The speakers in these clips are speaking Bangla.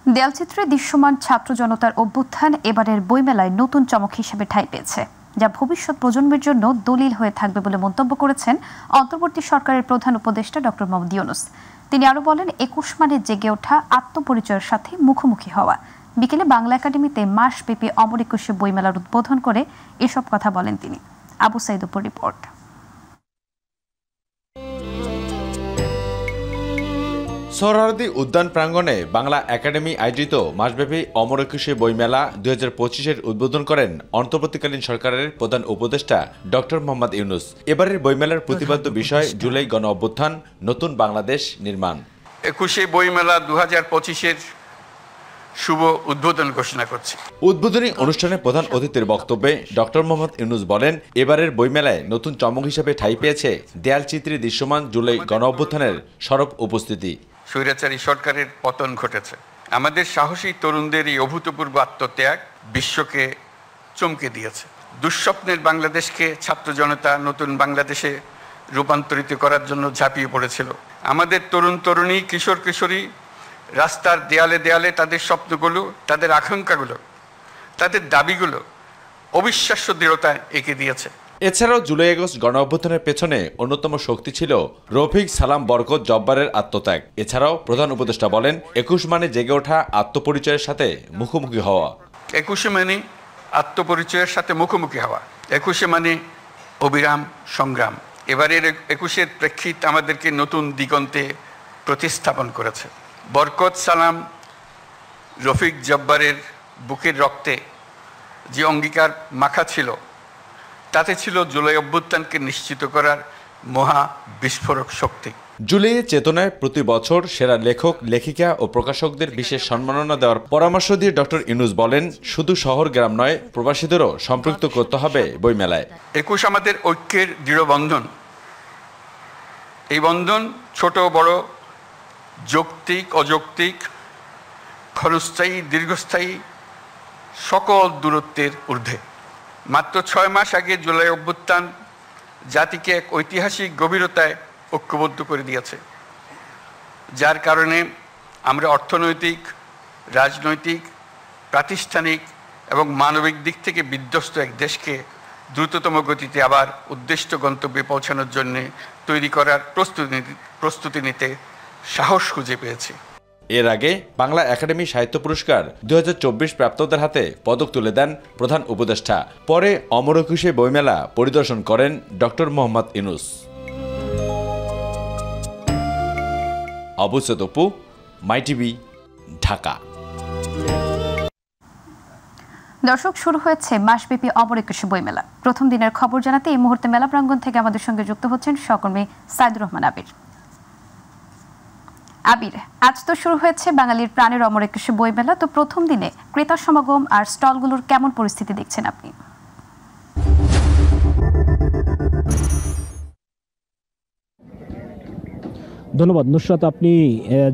দেয়ালচিত্রে দৃশ্যমান ছাত্র জনতার অভ্যুত্থান এবারের বইমেলায় নতুন চমক হিসেবে ঠাঁই পেয়েছে, যা ভবিষ্যৎ প্রজন্মের জন্য দলিল হয়ে থাকবে বলে মন্তব্য করেছেন অন্তর্বর্তী সরকারের প্রধান উপদেষ্টা ডক্টর মোহাম্মদ ইউনূস। তিনি আরও বলেন, ২১ মানে জেগে ওঠা আত্মপরিচয়ের সাথে মুখোমুখি হওয়া। বিকেলে বাংলা একাডেমিতে মাসব্যাপী অমর একুশে বইমেলার উদ্বোধন করে এসব কথা বলেন তিনি। আবু সাইদ উপর রিপোর্ট। সোহরাওয়ার্দী উদ্যান প্রাঙ্গণে বাংলা একাডেমি আয়োজিত মাসব্যাপী অমর একুশে বইমেলা ২০২৫-এর উদ্বোধন করেন অন্তর্বর্তীকালীন সরকারের প্রধান উপদেষ্টা ডক্টর মোহাম্মদ ইউনূস। এবারের বইমেলার প্রতিপাদ্য বিষয় জুলাই গণ অভ্যুত্থান, নতুন বাংলাদেশ নির্মাণ। একুশে বইমেলা ২০২৫-এর শুভ উদ্বোধন ঘোষণা করছি। উদ্বোধনী অনুষ্ঠানে প্রধান অতিথির বক্তব্যে ডক্টর মোহাম্মদ ইউনূস বলেন, এবারের বইমেলায় নতুন চমক হিসেবে ঠাঁই পেয়েছে দেয়ালচিত্রে দৃশ্যমান জুলাই গণ অভ্যুত্থানের সরব উপস্থিতি। স্বৈরাচারী সরকারের পতন ঘটেছে। আমাদের সাহসী তরুণদের এই অভূতপূর্ব আত্মত্যাগ বিশ্বকে চমকে দিয়েছে। দুঃস্বপ্নের বাংলাদেশকে ছাত্র জনতা নতুন বাংলাদেশে রূপান্তরিত করার জন্য ঝাঁপিয়ে পড়েছিল। আমাদের তরুণ তরুণী, কিশোর কিশোরী রাস্তার দেয়ালে দেয়ালে তাদের স্বপ্নগুলো, তাদের আকাঙ্ক্ষাগুলো, তাদের দাবিগুলো অবিশ্বাস্য দৃঢ়তায় এঁকে দিয়েছে। এছাড়াও জুলাই আগস্ট গণ অভ্যুত্থানের পেছনে অন্যতম শক্তি ছিল রফিক, সালাম, বরকত, জব্বারের আত্মত্যাগ। এছাড়াও প্রধান উপদেষ্টা বলেন, ২১ মানে জেগে ওঠা আত্মপরিচয়ের সাথে মুখোমুখি হওয়া। ২১ মানে আত্মপরিচয়ের সাথে মুখোমুখি হওয়া, ২১ মানে অবিরাম সংগ্রাম। এবারের ২১-এর প্রেক্ষিত আমাদেরকে নতুন দিগন্তে প্রতিস্থাপন করেছে। বরকত, সালাম, রফিক, জব্বারের বুকের রক্তে যে অঙ্গীকার মাখা ছিল, তাতে ছিল জুলাই অভ্যুত্থানকে নিশ্চিত করার মহা বিস্ফোরক শক্তি। জুলাইয়ের চেতনায় প্রতি বছর সেরা লেখক, লেখিকা ও প্রকাশকদের বিশেষ সম্মাননা দেওয়ার পরামর্শ দিয়ে ডক্টর ইউনূস বলেন, শুধু শহর গ্রাম নয়, প্রবাসীদেরও সম্পৃক্ত করতে হবে বইমেলায়। ২১ আমাদের ঐক্যের দৃঢ় বন্ধন। এই বন্ধন ছোট বড়, যৌক্তিক অযৌক্তিক, ক্ষণস্থায়ী দীর্ঘস্থায়ী সকল দূরত্বের ঊর্ধ্বে। মাত্র ৬ মাস আগে জুলাই অভ্যুত্থান জাতিকে এক ঐতিহাসিক গভীরতায় ঐক্যবদ্ধ করে দিয়েছে, যার কারণে আমরা অর্থনৈতিক, রাজনৈতিক, প্রাতিষ্ঠানিক এবং মানবিক দিক থেকে বিধ্বস্ত এক দেশকে দ্রুততম গতিতে আবার উদ্দিষ্ট গন্তব্যে পৌঁছানোর জন্য তৈরি করার প্রস্তুতি নিতে সাহস খুঁজে পেয়েছি। এর আগে বাংলা একাডেমি সাহিত্য পুরস্কার ২০২৪ প্রাপ্তদের হাতে পদক তুলে দেন প্রধান উপদেষ্টা। পরে অমর একুশে বইমেলা পরিদর্শন করেন ডক্টর মোহাম্মদ ইউনূস। আবু সাইদ অপু, মাই টিভি, ঢাকা। দর্শক, শুরু হয়েছে মাসব্যাপী অমর একুশে বইমেলা। প্রথম দিনের খবর জানাতে এই মুহূর্তে মেলা প্রাঙ্গণ থেকে আমাদের সঙ্গে যুক্ত হচ্ছেন সহকর্মী সাইদুর রহমান আবির। আবির, আজ তো শুরু হয়েছে বাঙালির প্রাণের অমর একুশে বইমেলা। তো প্রথম দিনে ক্রেতা সমাগম আর স্টলগুলোর কেমন পরিস্থিতি দেখছেন আপনি? ধন্যবাদ নুসরাত। আপনি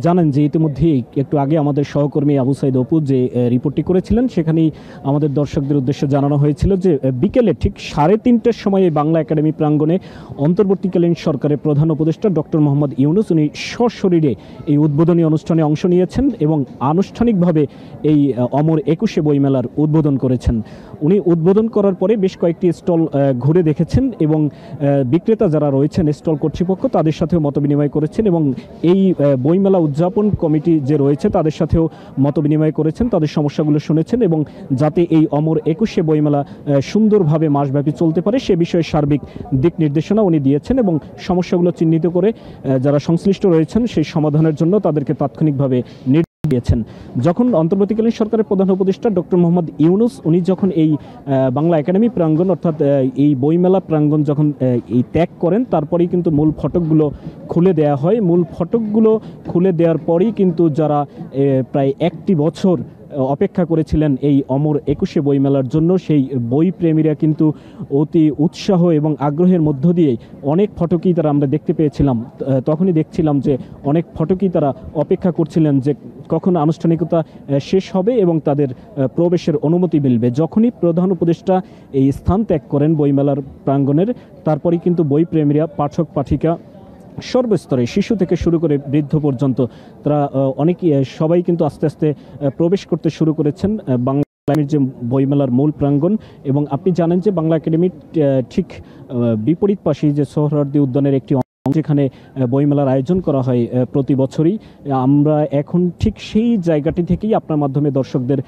জানেন যে ইতিমধ্যেই একটু আগে আমাদের সহকর্মী আবু সাইদ অপু যে রিপোর্টটি করেছিলেন, সেখানেই আমাদের দর্শকদের উদ্দেশ্যে জানানো হয়েছিল যে বিকেলে ঠিক ৩:৩০টার সময় বাংলা একাডেমি প্রাঙ্গণে অন্তর্বর্তীকালীন সরকারের প্রধান উপদেষ্টা ডক্টর মোহাম্মদ ইউনূস উনি সশরীরে এই উদ্বোধনী অনুষ্ঠানে অংশ নিয়েছেন এবং আনুষ্ঠানিকভাবে এই অমর একুশে বইমেলার উদ্বোধন করেছেন। উনি উদ্বোধন করার পরে বেশ কয়েকটি স্টল ঘুরে দেখেছেন এবং বিক্রেতা যারা রয়েছেন, স্টল কর্তৃপক্ষ, তাদের সাথেও মতবিনিময় করেছেন এবং এই বইমেলা উদযাপন কমিটি যে রয়েছে তাদের সাথেও মতবিনিময় করেছেন, তাদের সমস্যাগুলো শুনেছেন এবং যাতে এই অমর একুশে বইমেলা সুন্দরভাবে মাসব্যাপী চলতে পারে সে বিষয়ে সার্বিক দিক নির্দেশনা উনি দিয়েছেন এবং সমস্যাগুলো চিহ্নিত করে যারা সংশ্লিষ্ট রয়েছেন সেই সমাধানের জন্য তাদেরকে তাৎক্ষণিকভাবে দিয়েছেন। যখন অন্তর্বর্তীকালীন সরকারের প্রধান উপদেষ্টা ডক্টর মোহাম্মদ ইউনূস উনি যখন এই বাংলা একাডেমি প্রাঙ্গণ অর্থাৎ এই বইমেলা প্রাঙ্গণ যখন এই ত্যাগ করেন, তারপরেই কিন্তু মূল ফটকগুলো খুলে দেওয়া হয়। মূল ফটকগুলো খুলে দেওয়ার পরেই কিন্তু যারা প্রায় একটি বছর অপেক্ষা করেছিলেন এই অমর একুশে বইমেলার জন্য, সেই বই প্রেমীরা কিন্তু অতি উৎসাহ এবং আগ্রহের মধ্য দিয়ে অনেক ফটকই তারা আমরা দেখতে পেয়েছিলাম। তখনই দেখছিলাম যে অনেক ফটকই তারা অপেক্ষা করছিলেন যে কখন আনুষ্ঠানিকতা শেষ হবে এবং তাদের প্রবেশের অনুমতি মিলবে। যখনই প্রধান উপদেষ্টা এই স্থান ত্যাগ করেন বইমেলার প্রাঙ্গণের, তারপরেই কিন্তু বই প্রেমীরা, পাঠক পাঠিকা সর্বস্তরে শিশু থেকে শুরু করে বৃদ্ধ পর্যন্ত তারা সবাই কিন্তু আস্তে আস্তে প্রবেশ করতে শুরু করেছেন বাংলা একাডেমির যে বইমেলার মূল প্রাঙ্গণ। এবং আপনি জানেন যে বাংলা একাডেমির ঠিক বিপরীত পাশেই যে সোহরাওয়ার্দী উদ্যানের একটি যেখানে বইমেলার আয়োজন করা হয় প্রতি বছরই, আমরা এখন ঠিক সেই জায়গাটি থেকেই আপনার মাধ্যমে দর্শকদের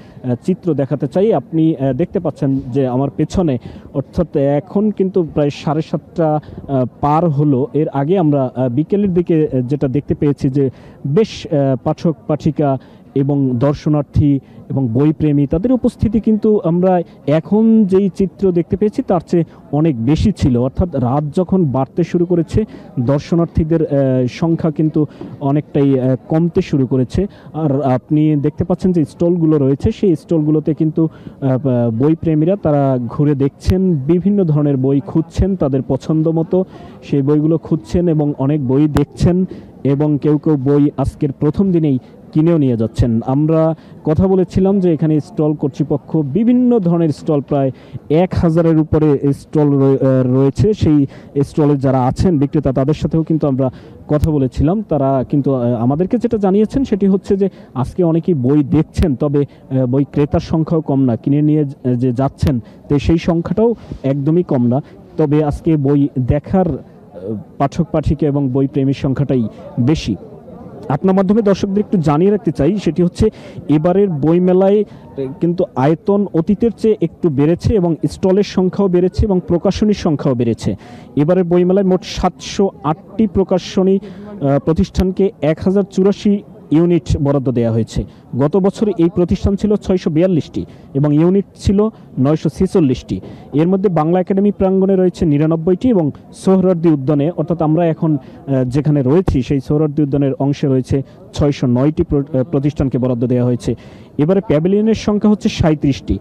চিত্র দেখাতে চাই। আপনি দেখতে পাচ্ছেন যে আমার পেছনে, অর্থাৎ এখন কিন্তু প্রায় 7:30 পার হলো। এর আগে আমরা বিকেলের দিকে যেটা দেখতে পেয়েছি যে বেশ পাঠক পাঠিকা এবং দর্শনার্থী এবং বইপ্রেমী তাদের উপস্থিতি কিন্তু আমরা এখন যেই চিত্র দেখতে পেয়েছি তার চেয়ে অনেক বেশি ছিল। অর্থাৎ রাত যখন বাড়তে শুরু করেছে দর্শনার্থীদের সংখ্যা কিন্তু অনেকটাই কমতে শুরু করেছে। আর আপনি দেখতে পাচ্ছেন যে স্টলগুলো রয়েছে, সেই স্টলগুলোতে কিন্তু বইপ্রেমীরা তারা ঘুরে দেখছেন, বিভিন্ন ধরনের বই খুঁজছেন, তাদের পছন্দ মতো সেই বইগুলো খুঁজছেন এবং অনেক বই দেখছেন এবং কেউ কেউ বই আজকের প্রথম দিনেই কিনেও নিয়ে যাচ্ছেন। আমরা কথা বলেছিলাম যে এখানে স্টল কর্তৃপক্ষ বিভিন্ন ধরনের স্টল, প্রায় 1000-এর উপরে স্টল রয়েছে। সেই স্টলে যারা আছেন বিক্রেতা তাদের সাথেও কিন্তু আমরা কথা বলেছিলাম। তারা কিন্তু আমাদেরকে যেটা জানিয়েছেন সেটি হচ্ছে যে আজকে অনেকেই বই দেখছেন, তবে বই ক্রেতার সংখ্যাও কম না, কিনে নিয়ে যে যাচ্ছেন তো সেই সংখ্যাটাও একদমই কম না। তবে আজকে বই দেখার পাঠক পাঠিকা এবং বই প্রেমীর সংখ্যাটাই বেশি। আপনার মাধ্যমে দর্শকদের একটু জানিয়ে রাখতে চাই, সেটি হচ্ছে এবারের বইমেলায় কিন্তু আয়তন অতীতের চেয়ে একটু বেড়েছে এবং স্টলের সংখ্যাও বেড়েছে এবং প্রকাশনীর সংখ্যাও বেড়েছে। এবারের বইমেলায় মোট 708টি প্রকাশনী প্রতিষ্ঠানকে 1084 ইউনিট বরাদ্দ দেওয়া হয়েছে। গত বছর এই প্রতিষ্ঠান ছিল 642টি এবং ইউনিট ছিল 946টি। এর মধ্যে বাংলা একাডেমি প্রাঙ্গণে রয়েছে 99টি এবং সোহরাওয়ার্দী উদ্যানে, অর্থাৎ আমরা এখন যেখানে রয়েছি সেই সোহরাওয়ার্দী উদ্যানের অংশে রয়েছে 609টি প্রতিষ্ঠানকে বরাদ্দ দেওয়া হয়েছে। এবারে প্যাভিলিয়নের সংখ্যা হচ্ছে 37টি,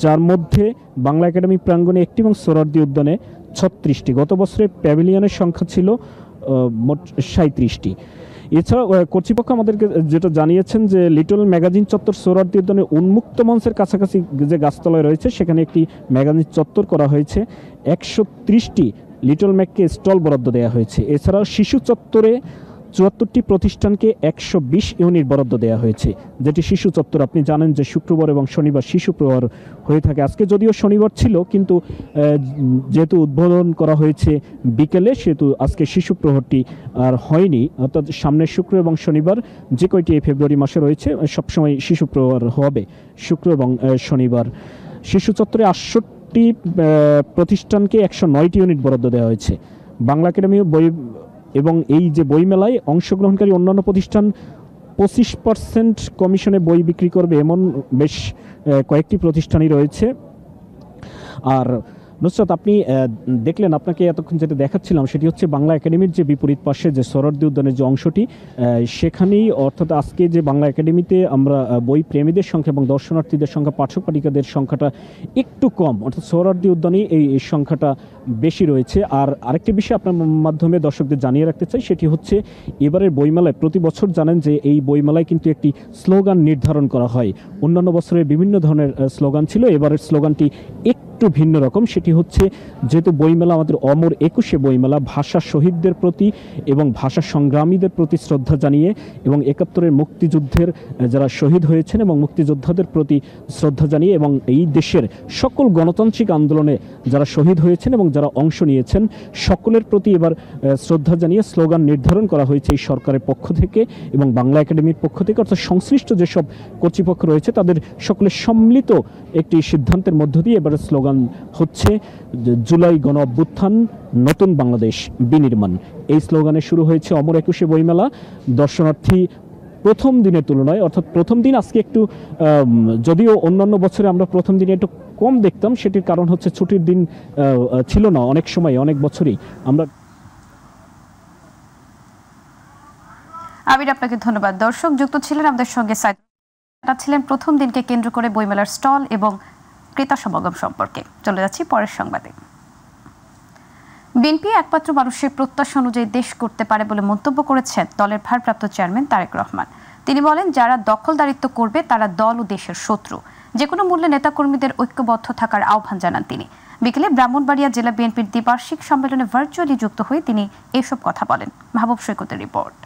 যার মধ্যে বাংলা একাডেমি প্রাঙ্গণে 1টি এবং সোহরাওয়ার্দী উদ্যানে 36টি। গত বছরে প্যাভিলিয়নের সংখ্যা ছিল মোট 37টি। এছাড়াও কর্তৃপক্ষ আমাদেরকে যেটা জানিয়েছেন যে লিটল ম্যাগাজিন চত্বর সোহরাওয়ার্দী উদ্যানের উন্মুক্ত মঞ্চের কাছাকাছি যে গাছতলায় রয়েছে সেখানে একটি ম্যাগাজিন চত্বর করা হয়েছে। 130টি লিটল ম্যাগকে স্টল বরাদ্দ দেওয়া হয়েছে। এছাড়াও শিশু চত্বরে 74টি প্রতিষ্ঠানকে 120 ইউনিট বরাদ্দ দেওয়া হয়েছে, যেটি শিশু চত্বর আপনি জানেন যে শুক্রবার এবং শনিবার শিশু প্রহর হয়ে থাকে। আজকে যদিও শনিবার ছিল, কিন্তু যেহেতু উদ্বোধন করা হয়েছে বিকেলে সেহেতু আজকে শিশু প্রহরটি আর হয়নি। অর্থাৎ সামনের শুক্র এবং শনিবার যে কয়টি ফেব্রুয়ারি মাসে রয়েছে সবসময় শিশু প্রহর হবে শুক্র এবং শনিবার। শিশু চত্বরে 68টি প্রতিষ্ঠানকে 109টি ইউনিট বরাদ্দ দেওয়া হয়েছে। বাংলা একাডেমি বই এবং এই যে বইমেলায় অংশগ্রহণকারী অন্যান্য প্রতিষ্ঠান 25% কমিশনে বই বিক্রি করবে এমন বেশ কয়েকটি প্রতিষ্ঠানই রয়েছে। আর নুসরাত, আপনি দেখলেন, আপনাকে এতক্ষণ যেটা দেখাচ্ছিলাম সেটি হচ্ছে বাংলা একাডেমির যে বিপরীত পাশে যে সোহরাওয়ার্দী উদ্যানের যে অংশটি, সেখানেই অর্থাৎ আজকে যে বাংলা একাডেমিতে আমরা বই প্রেমীদের সংখ্যা এবং দর্শনার্থীদের সংখ্যা, পাঠক পাঠিকাদের সংখ্যাটা একটু কম, অর্থাৎ সোহরাওয়ার্দী উদ্যানেই এই সংখ্যাটা বেশি রয়েছে। আর আরেকটি বিষয় আপনার মাধ্যমে দর্শকদের জানিয়ে রাখতে চাই, সেটি হচ্ছে এবারের বইমেলায় প্রতি বছর জানেন যে এই বইমেলায় কিন্তু একটি স্লোগান নির্ধারণ করা হয়। অন্যান্য বছরে বিভিন্ন ধরনের স্লোগান ছিল, এবারের স্লোগানটি একটু ভিন্ন রকম। সেটি হচ্ছে, যেহেতু বইমেলা আমাদের অমর 21শে বইমেলা, ভাষা শহীদদের প্রতি এবং ভাষা সংগ্রামীদের প্রতি শ্রদ্ধা জানিয়ে এবং 71-এর মুক্তিযুদ্ধের যারা শহীদ হয়েছেন এবং মুক্তিযোদ্ধাদের প্রতি শ্রদ্ধা জানিয়ে এবং এই দেশের সকল গণতান্ত্রিক আন্দোলনে যারা শহীদ হয়েছেন এবং যারা অংশ নিয়েছেন সকলের প্রতি এবার শ্রদ্ধা জানিয়ে স্লোগান নির্ধারণ করা হয়েছে এই সরকারের পক্ষ থেকে এবং বাংলা একাডেমির পক্ষ থেকে। অর্থাৎ সংশ্লিষ্ট যেসব কর্তৃপক্ষ রয়েছে তাদের সকলের সম্মিলিত একটি সিদ্ধান্তের মধ্য দিয়ে এবারের স্লোগান হচ্ছে জুলাই গণ অভ্যুত্থান, নতুন বাংলাদেশ বিনির্মাণ। এই স্লোগানে শুরু হয়েছে অমর 21শে বইমেলা। দর্শনার্থী প্রথম দিনের তুলনায়, অর্থাৎ প্রথম দিন আজকে একটু, যদিও অন্যান্য বছরে আমরা প্রথম দিনে একটু কম দেখতাম, সেটির কারণ হচ্ছে ছুটির দিন ছিল না অনেক সময়, অনেক বছরই আমরা। আবির, আপনাকে ধন্যবাদ। দর্শক যুক্ত ছিলেন আমাদের সঙ্গে, ছিলেন প্রথম দিনকে কেন্দ্র করে বইমেলার স্টল এবং ক্রেতা সমাগম সম্পর্কে। চলে যাচ্ছি পরের সংবাদে। বিএনপি একমাত্র মানুষের প্রত্যাশা অনুযায়ী দেশ করতে পারে বলে মন্তব্য করেছেন দলের ভারপ্রাপ্ত চেয়ারম্যান তারেক রহমান। তিনি বলেন, যারা দখলদারিত্ব করবে তারা দল ও দেশের শত্রু। যে কোনো মূল্যে নেতাকর্মীদের ঐক্যবদ্ধ থাকার আহ্বান জানান তিনি। বিকেলে ব্রাহ্মণবাড়িয়া জেলা বিএনপির দ্বিবার্ষিক সম্মেলনে ভার্চুয়ালি যুক্ত হয়ে তিনি এসব কথা বলেন। মাহবুব সৈকতের রিপোর্ট।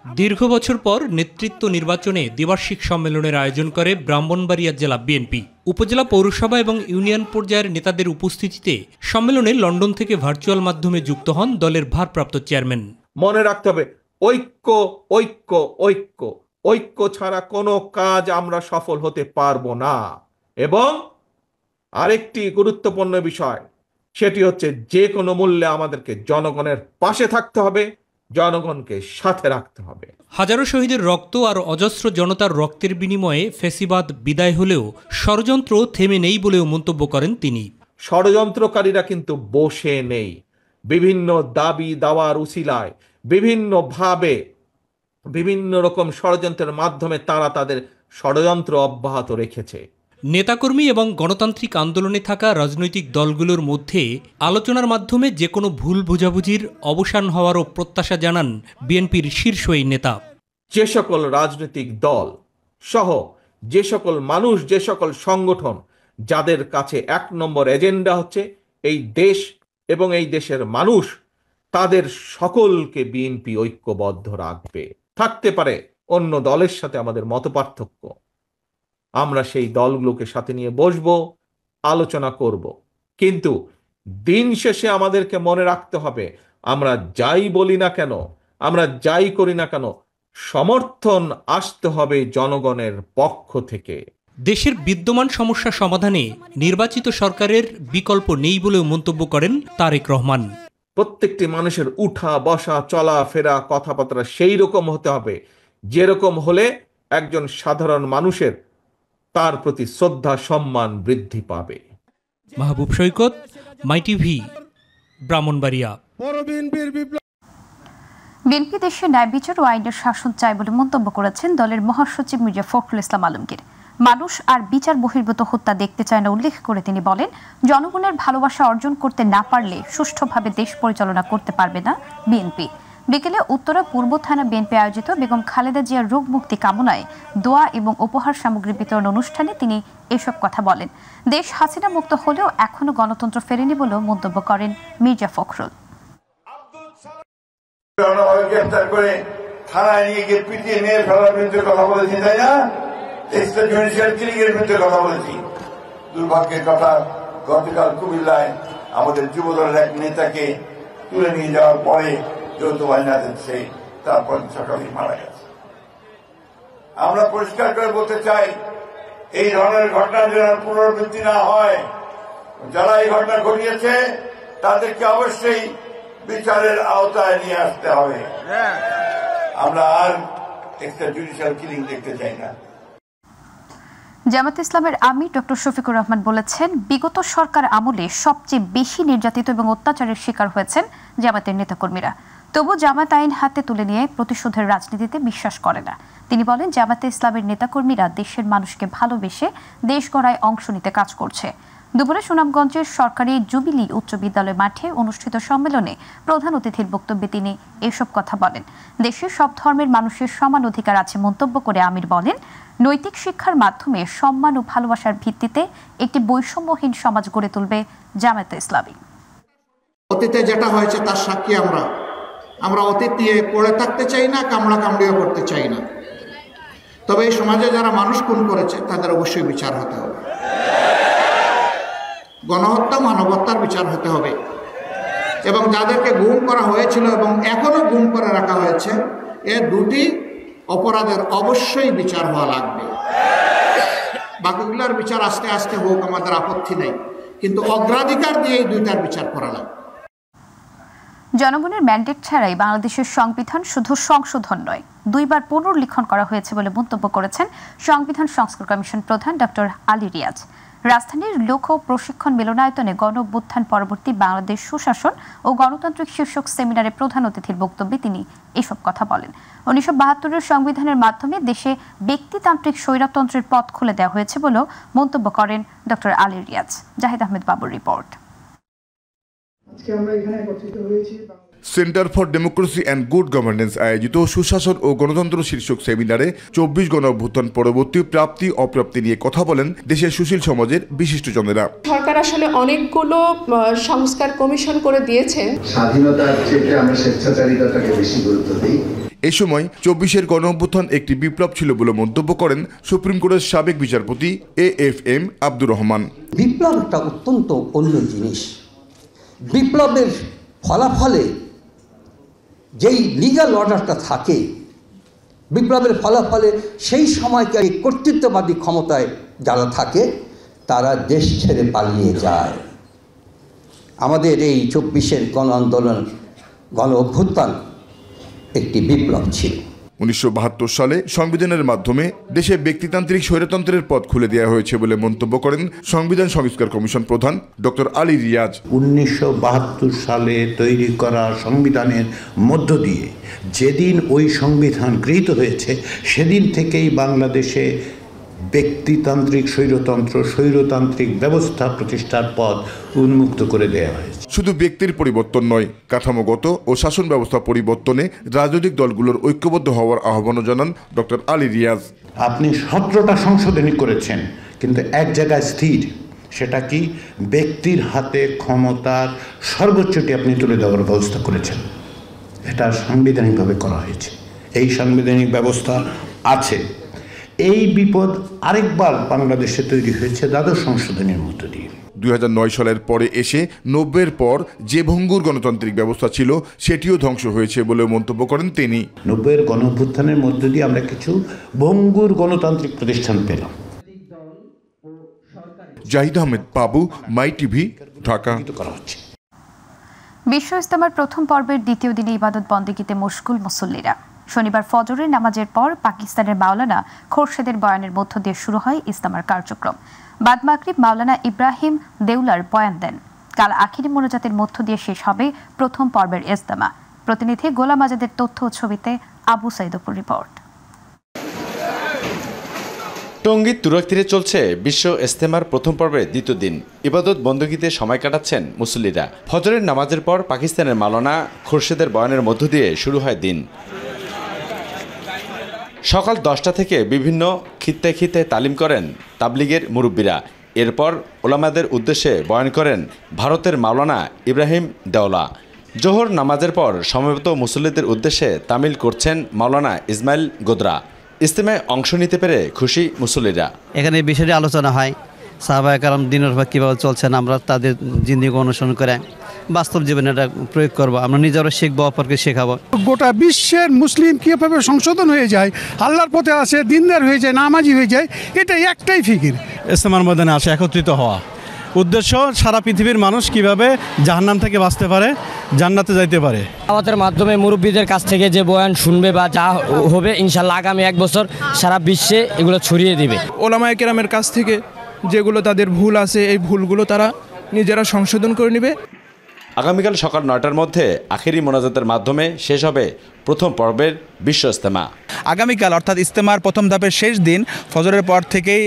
দীর্ঘ বছর পর নেতৃত্ব নির্বাচনে দ্বিবার্ষিক সম্মেলনের আয়োজন করে ব্রাহ্মণবাড়িয়া জেলা বিএনপি। উপজেলা পৌরসভা এবং ইউনিয়ন পর্যায়ের নেতাদের উপস্থিতিতে সম্মেলনে লন্ডন থেকে ভার্চুয়াল মাধ্যমে যুক্ত হন দলের ভারপ্রাপ্ত চেয়ারম্যান। মনে রাখতে হবে, ঐক্য ঐক্য ঐক্য ঐক্য ছাড়া কোনো কাজ আমরা সফল হতে পারবো না। এবং আরেকটি গুরুত্বপূর্ণ বিষয়, সেটি হচ্ছে যে কোনো মূল্যে আমাদেরকে জনগণের পাশে থাকতে হবে, জনগণকে সাথে রাখতে হবে। হাজারো শহীদের রক্ত আর অজস্র জনতার রক্তের বিনিময়ে ফ্যাসিবাদ বিদায় হলেও ষড়যন্ত্র থেমে নেই বলেও মন্তব্য করেন তিনি। ষড়যন্ত্রকারীরা কিন্তু বসে নেই। বিভিন্ন দাবি দাওয়ার উসিলায় বিভিন্নভাবে বিভিন্ন রকম ষড়যন্ত্রের মাধ্যমে তারা তাদের ষড়যন্ত্র অব্যাহত রেখেছে। নেতাকর্মী এবং গণতান্ত্রিক আন্দোলনে থাকা রাজনৈতিক দলগুলোর মধ্যে আলোচনার মাধ্যমে যে কোনো ভুল বোঝাবুঝির অবসান হওয়ারও প্রত্যাশা জানান বিএনপির শীর্ষ এই নেতা। যে সকল রাজনৈতিক দল সহ যে সকল মানুষ, যে সকল সংগঠন যাদের কাছে এক নম্বর এজেন্ডা হচ্ছে এই দেশ এবং এই দেশের মানুষ, তাদের সকলকে বিএনপি ঐক্যবদ্ধ রাখবে। থাকতে পারে অন্য দলের সাথে আমাদের মতপার্থক্য, আমরা সেই দলগুলোকে সাথে নিয়ে বসবো, আলোচনা করব। কিন্তু দিন শেষে আমাদেরকে মনে রাখতে হবে, আমরা যাই বলি না কেন, আমরা যাই করি না কেন, সমর্থন আসতে হবে জনগণের পক্ষ থেকে। দেশের বিদ্যমান সমস্যা সমাধানে নির্বাচিত সরকারের বিকল্প নেই বলেও মন্তব্য করেন তারেক রহমান। প্রত্যেকটি মানুষের উঠা বসা চলা ফেরা কথাবার্তা সেই রকম হতে হবে, যেরকম হলে একজন সাধারণ মানুষের তার প্রতি শ্রদ্ধা সম্মান বৃদ্ধি পাবে। মাহবুব সৈকত, মাই টিভি, ব্রাহ্মণবাড়িয়া। বিএনপি দেশে ন্যায় বিচার ও আইনের শাসন চায় বলে মন্তব্য করেছেন দলের মহাসচিব মির্জা ফখরুল ইসলাম আলমগীর। মানুষ আর বিচার বহির্ভূত হত্যা দেখতে চায় না উল্লেখ করে তিনি বলেন, জনগণের ভালোবাসা অর্জন করতে না পারলে সুষ্ঠুভাবে দেশ পরিচালনা করতে পারবে না বিএনপি। বিকেলে উত্তরা পূর্ব থানা বিএনপি আয়োজিত বেগম খালেদা জিয়ার রোগ মুক্তি কামনায় দোয়া এবং উপহার সামগ্রী বিতরণ অনুষ্ঠানে তিনি এসব কথা বলেন। দেশ হাসিনা মুক্ত হলেও এখনো গণতন্ত্র ফেরেনি বলেও মন্তব্য করেন মির্জা ফখরুল। গ্রেফতার করে থানায় নিয়ে গিয়ে পিটিয়ে মেরে ফেলার বিরুদ্ধে কথা বলেছি, তাই না? কথা বলেছি। দুর্ভাগ্যের কথা, গতকাল কুমিল্লায় আমাদের যুবদলের এক নেতাকে তুলে নিয়ে যাওয়ার পরে যৌথ বাহিনী সে তারপর সকালে মারা গেছে। আমরা পরিষ্কার করে বলতে চাই, এই ধরনের ঘটনা যেন পুনরাবৃত্তি না হয়। যারা এই ঘটনা ঘটিয়েছে তাদেরকে অবশ্যই বিচারের আওতায় নিয়ে আসতে হবে। আমরা আর একটা জুডিশিয়াল কিলিং দেখতে চাই না। জামায়াতে ইসলামের আমির ডক্টর শফিকুর রহমান বলেছেন, বিগত সরকার আমলে সবচেয়ে বেশি নির্যাতিত এবং অত্যাচারের শিকার হয়েছেন জামায়াতের নেতাকর্মীরা। তবু জামায়াত আইন হাতে তুলে নিয়ে প্রতিশোধের রাজনীতিতে বিশ্বাস করে না। তিনি বলেন, জামায়াতে ইসলামের নেতাকর্মীরা দেশের মানুষকে ভালোবেসে দেশ গড়ায় অংশ নিতে কাজ করছে। দুপুরে সুনামগঞ্জের সরকারি জুবিলি উচ্চ বিদ্যালয় মাঠে অনুষ্ঠিত সম্মেলনে প্রধান অতিথির বক্তব্যে তিনি এসব কথা বলেন। দেশের সব ধর্মের মানুষের সমান অধিকার আছে মন্তব্য করে আমির বলেন, নৈতিক শিক্ষার মাধ্যমে সম্মান ও ভালোবাসার ভিত্তিতে একটি বৈষম্যহীন সমাজ গড়ে তুলবে জামায়াতে ইসলামী। অতীতে যেটা হয়েছে তার সাক্ষী আমরা অতীত দিয়ে পড়ে থাকতে চাই না, কামড়া কামড়িও করতে চাই না। তবে এই সমাজে যারা মানুষ খুন করেছে তাদের অবশ্যই বিচার হতে হবে। গণহত্যা মানবতার বিচার হতে হবে এবং যাদেরকে গুম করা হয়েছিল এবং এখনো গুম করে রাখা হয়েছে, এ দুটি অপরাধের অবশ্যই বিচার হওয়া লাগবে। বাকিগুলোর বিচার আস্তে আস্তে হোক, আমাদের আপত্তি নেই, কিন্তু অগ্রাধিকার দিয়ে এই দুইটার বিচার করা লাগবে। জনগণের ম্যান্ডেট ছাড়াই বাংলাদেশের সংবিধান শুধু সংশোধন নয়, দুইবার পুনর্লিখন করা হয়েছে বলে মন্তব্য করেছেন সংবিধান সংস্কার কমিশন প্রধান ডক্টর আলী রিয়াজ। রাজধানীর লোক প্রশিক্ষণ মিলনায়তনে গণ অভ্যুত্থান পরবর্তী বাংলাদেশ সুশাসন ও গণতান্ত্রিক শীর্ষক সেমিনারে প্রধান অতিথির বক্তব্যে তিনি এসব কথা বলেন। 1972-এর সংবিধানের মাধ্যমে দেশে ব্যক্তিতান্ত্রিক স্বৈরতন্ত্রের পথ খুলে দেওয়া হয়েছে বলেও মন্তব্য করেন ডক্টর আলী রিয়াজ। জাহিদ আহমেদ বাবুর report. Centre for democracy and good governance আয়োজিত সুশাসন ও গণতন্ত্র শীর্ষক সেমিনারে 24 গণঅভ্যুত্থান পরবর্তী প্রাপ্তি অপ্রাপ্তি নিয়ে কথা বলেন দেশের সুশীল সমাজের বিশিষ্টজনেরা। সরকার আসলে অনেকগুলো সংস্কার কমিশন করে দিয়েছেন। স্বাধীনতার চেয়ে আমরা স্বেচ্ছাচারিতাকে বেশি গুরুত্ব দিই। এ সময় 24-এর গণঅভ্যুত্থান একটি বিপ্লব ছিল বলে মন্তব্য করেন সুপ্রিম কোর্টের সাবেক বিচারপতি AFM আব্দুর রহমান। বিপ্লব একটা অত্যন্ত অন্য জিনিস। বিপ্লবের ফলাফলে যেই লিগ্যাল অর্ডারটা থাকে, বিপ্লবের ফলাফলে সেই সময়কার কর্তৃত্ববাদী ক্ষমতায় যারা থাকে তারা দেশ ছেড়ে পালিয়ে যায়। আমাদের এই 24-এর গণ আন্দোলন, গণ অভ্যুত্থান একটি বিপ্লব ছিল। 1972 সালে সংবিধানের মাধ্যমে দেশে ব্যক্তিতান্ত্রিক স্বৈরতন্ত্রের পথ খুলে দেওয়া হয়েছে বলে মন্তব্য করেন সংবিধান সংস্কার কমিশন প্রধান ডক্টর আলী রিয়াজ। 1972 সালে তৈরি করা সংবিধানের মধ্য দিয়ে যেদিন ওই সংবিধান গৃহীত হয়েছে সেদিন থেকেই বাংলাদেশে ব্যক্তিতান্ত্রিক স্বৈরতান্ত্রিক ব্যবস্থা প্রতিষ্ঠার পথ উন্মুক্ত করে দেওয়া হয়েছে। শুধু ব্যক্তির পরিবর্তন নয়, কাঠামোগত ও শাসন ব্যবস্থা পরিবর্তনে রাজনৈতিক দলগুলোর ঐক্যবদ্ধ হওয়ার আহ্বানও জানান ডক্টর আলী রিয়াজ। আপনি 17টা সংশোধনী করেছেন, কিন্তু এক জায়গায় স্থির, সেটা কি ব্যক্তির হাতে ক্ষমতার সর্বোচ্চটি আপনি তুলে দেওয়ার ব্যবস্থা করেছেন। এটা সাংবিধানিকভাবে করা হয়েছে, এই সাংবিধানিক ব্যবস্থা আছে। এই বিপদ আরেকবার বাংলাদেশে তৈরি হয়েছে দ্বাদশ সংশোধনীর মধ্য দিয়ে। 2009 সালের পরে এসে 90-এর পর যে ভঙ্গুর গণতান্ত্রিক ব্যবস্থা ছিল সেটিও ধ্বংস হয়েছে বলে মন্তব্য করেন তিনি। 90-এর গণঅভ্যুত্থানের মধ্য দিয়ে আমরা কিছু ভঙ্গুর গণতান্ত্রিক প্রতিষ্ঠান পেলাম। জাহিদ আহমেদ বাবু, মাই টিভি, ঢাকা। বিশ্ব ইজতেমার প্রথম পর্বের দ্বিতীয় দিনে ইবাদত বন্দেগীতে মশগুল মুসল্লিরা। শনিবার ফজরের নামাজের পর পাকিস্তানের মাওলানা খোরশেদের বয়ানের মধ্য দিয়ে শুরু হয় ইজতেমার কার্যক্রম। বাদ মাগরিব মাওলানা ইব্রাহিম দেউলার বয়ান দেন। কাল আখিরি মোনাজাতের মধ্য দিয়ে শেষ হবে প্রথম পর্বের ইজতেমা। প্রতিনিধি গোলাম আজাদের তথ্য ও ছবিতে আবু সাইদপুর রিপোর্ট। টঙ্গীর তুরাগ তীরে চলছে বিশ্ব ইজতেমার প্রথম পর্বের দ্বিতীয় দিন। ইবাদত বন্দগীতে সময় কাটাচ্ছেন মুসল্লিরা। ফজরের নামাজের পর পাকিস্তানের মাওলানা খোরশেদের বয়ানের মধ্য দিয়ে শুরু হয় দিন। সকাল 10টা থেকে বিভিন্ন খিত্তায় খিত্তায় তালিম করেন তাবলিগের মুরব্বীরা। এরপর ওলামাদের উদ্দেশ্যে বয়ান করেন ভারতের মাওলানা ইব্রাহিম দেওলা। জোহর নামাজের পর সমবেত মুসল্লিদের উদ্দেশ্যে তামিল করছেন মাওলানা ইসমাইল গোদরা। ইজতেমায় অংশ নিতে পেরে খুশি মুসল্লিরা। এখানে বিষয়টি আলোচনা হয়, সাহাবায়ে কেরাম দিনের পর কীভাবে চলছেন, আমরা তাদের জিন্দেগি অনুসরণ করে বাস্তব জীবনে এটা প্রয়োগ করবো, আমরা নিজেরা শিখবো, অপরকে শেখাবো। গোটা বিশ্বের মুসলিম কীভাবে সংশোধন হয়ে যায়, আল্লাহর পথে আসে, দিনদার হয়ে যায়, নামাজি হয়ে যায়, এটা একটাই ফিকির। ইজতেমার ময়দানে আসে একত্রিত হওয়া, উদ্দেশ্য সারা পৃথিবীর মানুষ কিভাবে জাহান্নাম থেকে বাঁচতে পারে, জান্নাতে যাইতে পারে। আমাদের মাধ্যমে মুরব্বীদের কাছ থেকে যে বয়ান শুনবে বা যা হবে ইনশাল্লাহ আগামী 1 বছর সারা বিশ্বে এগুলো ছড়িয়ে দিবে। ওলামায়ে কেরামের কাছ থেকে যেগুলো তাদের ভুল আছে এই ভুলগুলো তারা নিজেরা সংশোধন করে নেবে। আগামীকাল সকাল 9টার মধ্যে আখেরি মোনাজাতের মাধ্যমে শেষ হবে প্রথম পর্বের বিশ্ব ইজতেমা। আগামীকাল অর্থাৎ ইজতেমার প্রথম ধাপের শেষ দিন ফজরের পর থেকেই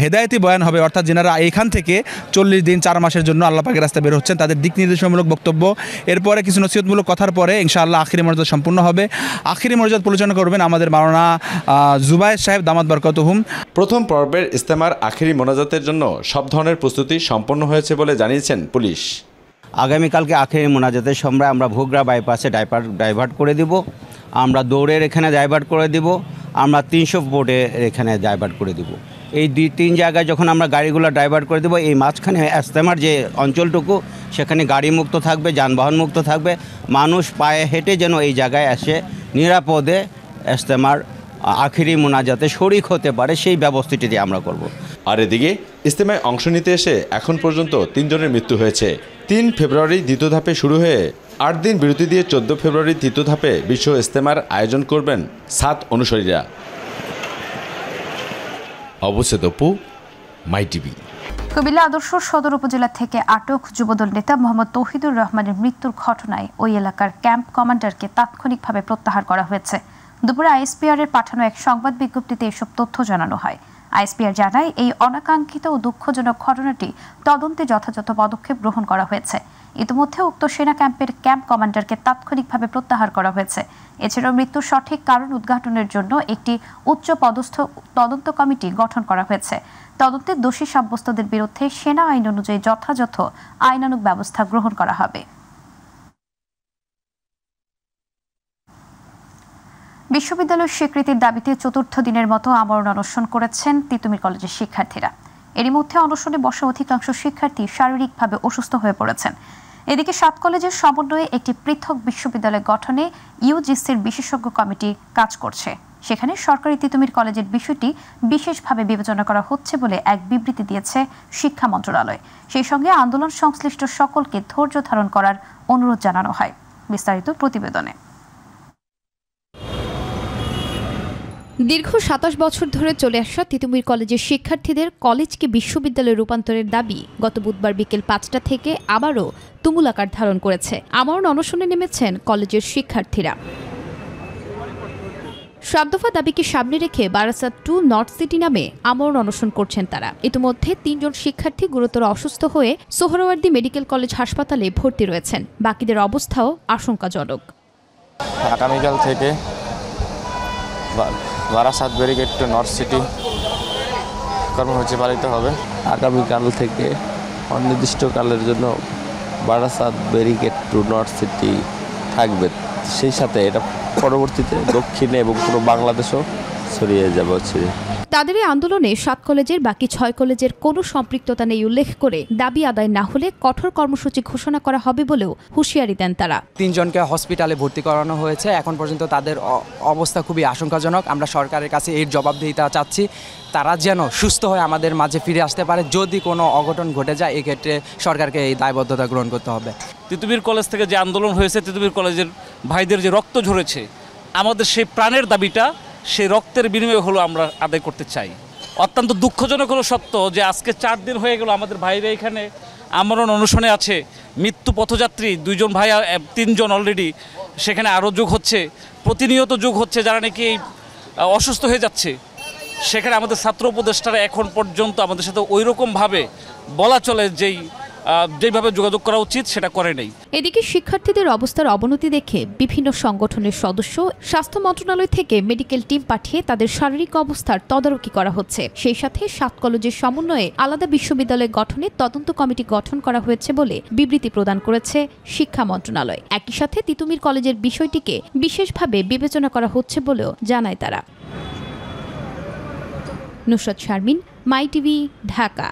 হেদায়েতি বয়ান হবে, অর্থাৎ যেনারা এখান থেকে 40 দিন 4 মাসের জন্য আল্লাহ পাকের রাস্তায় বের হচ্ছেন তাদের দিক নির্দেশনামূলক বক্তব্য, এরপরে কিছু নসিহতমূলক কথার পরে ইনশাআল্লাহ আখিরি মোনাজাত সম্পূর্ণ হবে। আখিরি মোনাজাত পরিচালনা করবেন আমাদের মাওলানা জুবায়ের সাহেব দামাত বরকতুহুম। প্রথম পর্বের ইজতেমার আখিরি মোনাজাতের জন্য সব ধরনের প্রস্তুতি সম্পন্ন হয়েছে বলে জানিয়েছেন পুলিশ। আগামীকালকে আখেরি মোনাজাতের সময় আমরা ভোগড়া বাইপাসে ডাইভার্ট করে দিব, আমরা দৌড়ের এখানে ডাইভার্ট করে দিব, আমরা 300 বোর্ডে এখানে ডাইভার্ট করে দিব। এই 2-3 জায়গায় যখন আমরা গাড়িগুলো ডাইভার্ট করে দেবো, এই মাঝখানে ইজতেমার যে অঞ্চলটুকু সেখানে গাড়ি মুক্ত থাকবে, যানবাহন মুক্ত থাকবে, মানুষ পায়ে হেঁটে যেন এই জায়গায় এসে নিরাপদে ইজতেমার আখিরি মোনাজাতে শরিক হতে পারে সেই ব্যবস্থাটি আমরা করব। আর এদিকে ইজতেমায় অংশ নিতে এসে এখন পর্যন্ত 3 জনের মৃত্যু হয়েছে। 3 ফেব্রুয়ারি দ্বিতীয় ধাপে শুরু হয়ে 8 দিন বিরতি দিয়ে 14 ফেব্রুয়ারি তৃতীয় ধাপে বিশ্ব ইজতেমার আয়োজন করবেন 7 অনুসারীরা। অবশ্যই দপু, মাই টিভি। কুমিল্লা আদর্শ সদর উপজেলা থেকে আটক যুবদল নেতা মোহাম্মদ তৌহিদুর রহমানের মৃত্যুর ঘটনায় ওই এলাকার ক্যাম্প কমান্ডারকে তাৎক্ষণিকভাবে প্রত্যাহার করা হয়েছে। দুপুরে আইএসপিআর এর পাঠানো এক সংবাদ বিজ্ঞপ্তিতে এসব তথ্য জানানো হয়। আইএসপিআর জানায় এই অনাকাঙ্ক্ষিত ও দুঃখজনক ঘটনাটি তদন্তে যথাযথ পদক্ষেপ গ্রহণ করা হয়েছে। ইতিমধ্যে উক্ত সেনা ক্যাম্পের ক্যাম্প কমান্ডারকে তাৎক্ষণিকভাবে প্রত্যাহার করা হয়েছে। এছাড়াও মৃত্যুর সঠিক কারণ উদ্ঘাটনের জন্য একটি উচ্চ পদস্থ তদন্ত কমিটি গঠন করা হয়েছে। তদন্তে দোষী সাব্যস্তদের বিরুদ্ধে সেনা আইন অনুযায়ী যথাযথ আইনানুগ ব্যবস্থা গ্রহণ করা হবে। বিশ্ববিদ্যালয় স্বীকৃতির দাবিতে চতুর্থ দিনের মতো আমরণ অনশন করেছেন তিতুমির কলেজের শিক্ষার্থীরা। এরই মধ্যে অনশনে বসা অধিকাংশ শিক্ষার্থী শারীরিকভাবে অসুস্থ হয়ে পড়েছেন। এদিকে 7 কলেজের সমন্বয়ে একটি পৃথক বিশ্ববিদ্যালয় গঠনে ইউজিসির বিশেষজ্ঞ কমিটি কাজ করছে। সেখানে সরকারি তিতুমির কলেজের বিষয়টি বিশেষভাবে বিবেচনা করা হচ্ছে বলে এক বিবৃতি দিয়েছে শিক্ষা মন্ত্রণালয়। সেই সঙ্গে আন্দোলন সংশ্লিষ্ট সকলকে ধৈর্য ধারণ করার অনুরোধ জানানো হয়। বিস্তারিত প্রতিবেদনে। দীর্ঘ 27 বছর ধরে চলে আসা তিতুমির কলেজের শিক্ষার্থীদের কলেজকে বিশ্ববিদ্যালয়ে রূপান্তরের দাবি গত বুধবার বিকেল 5টা থেকে আবারও তুমুল আকার ধারণ করেছে। আমরণ অনশনে নেমেছেন কলেজের শিক্ষার্থীরা। 7 দফা দাবিকে সামনে রেখে বারাসাত 2 নর্থ সিটি নামে আমরণ অনশন করছেন তারা। ইতিমধ্যে 3 জন শিক্ষার্থী গুরুতর অসুস্থ হয়ে সোহরাওয়ার্দী মেডিকেল কলেজ হাসপাতালে ভর্তি রয়েছেন। বাকিদের অবস্থাও আশঙ্কাজনক। আগামীকাল থেকে Barasat barricade two north city কর্মসূচি পালিত হবে। আগামীকাল থেকে অনির্দিষ্টকালের জন্য Barasat barricade two north city থাকবে। সেই সাথে এটা পরবর্তীতে দক্ষিণে এবং পুরো বাংলাদেশও ছড়িয়ে যাবে। তাদের এই আন্দোলনে 7 কলেজের বাকি 6 কলেজের কোনো সম্পৃক্ততা নেই উল্লেখ করে দাবি আদায় না হলে কঠোর কর্মসূচি ঘোষণা করা হবে বলেও হুঁশিয়ারি দেন তারা। 3 জনকে হসপিটালে ভর্তি করানো হয়েছে। এখন পর্যন্ত তাদের অবস্থা খুবই আশঙ্কাজনক। আমরা সরকারের কাছে এর জবাবদিহিতা চাচ্ছি। তারা যেন সুস্থ হয়ে আমাদের মাঝে ফিরে আসতে পারে। যদি কোনো অঘটন ঘটে যায় এক্ষেত্রে সরকারকে এই দায়বদ্ধতা গ্রহণ করতে হবে। তিতুমির কলেজ থেকে যে আন্দোলন হয়েছে, তিতুমির কলেজের ভাইদের যে রক্ত ঝরেছে, আমাদের সেই প্রাণের দাবিটা সেই রক্তের বিনিময়ে হলো আমরা আদায় করতে চাই। অত্যন্ত দুঃখজনক হলো সত্য যে আজকে 4 দিন হয়ে গেল আমাদের ভাইরা এখানে আমরণ অনশনে আছে। মৃত্যু পথযাত্রী 2 জন ভাই, 3 জন অলরেডি, সেখানে আরও যোগ হচ্ছে, প্রতিনিয়ত যোগ হচ্ছে যারা নাকি অসুস্থ হয়ে যাচ্ছে। সেখানে আমাদের ছাত্র উপদেষ্টারা এখন পর্যন্ত আমাদের সাথে ওই রকমভাবে বলা চলে যেভাবে যোগাযোগ করা উচিত সেটা করে নেই। এদিকে শিক্ষার্থীদের অবস্থার অবনতি দেখে বিভিন্ন সংগঠনের সদস্য স্বাস্থ্য মন্ত্রণালয় থেকে মেডিকেল টিম পাঠিয়ে তাদের শারীরিক অবস্থার তদারকি করা হচ্ছে। সেই সাথে 7 কলেজের সমন্বয়ে আলাদা বিশ্ববিদ্যালয় গঠনে তদন্ত কমিটি গঠন করা হয়েছে বলে বিবৃতি প্রদান করেছে শিক্ষা মন্ত্রণালয়। একই সাথে তিতুমির কলেজের বিষয়টিকে বিশেষভাবে বিবেচনা করা হচ্ছে বলেও জানায় তারা। নুসরাত শারমিন, মাই টিভি, ঢাকা।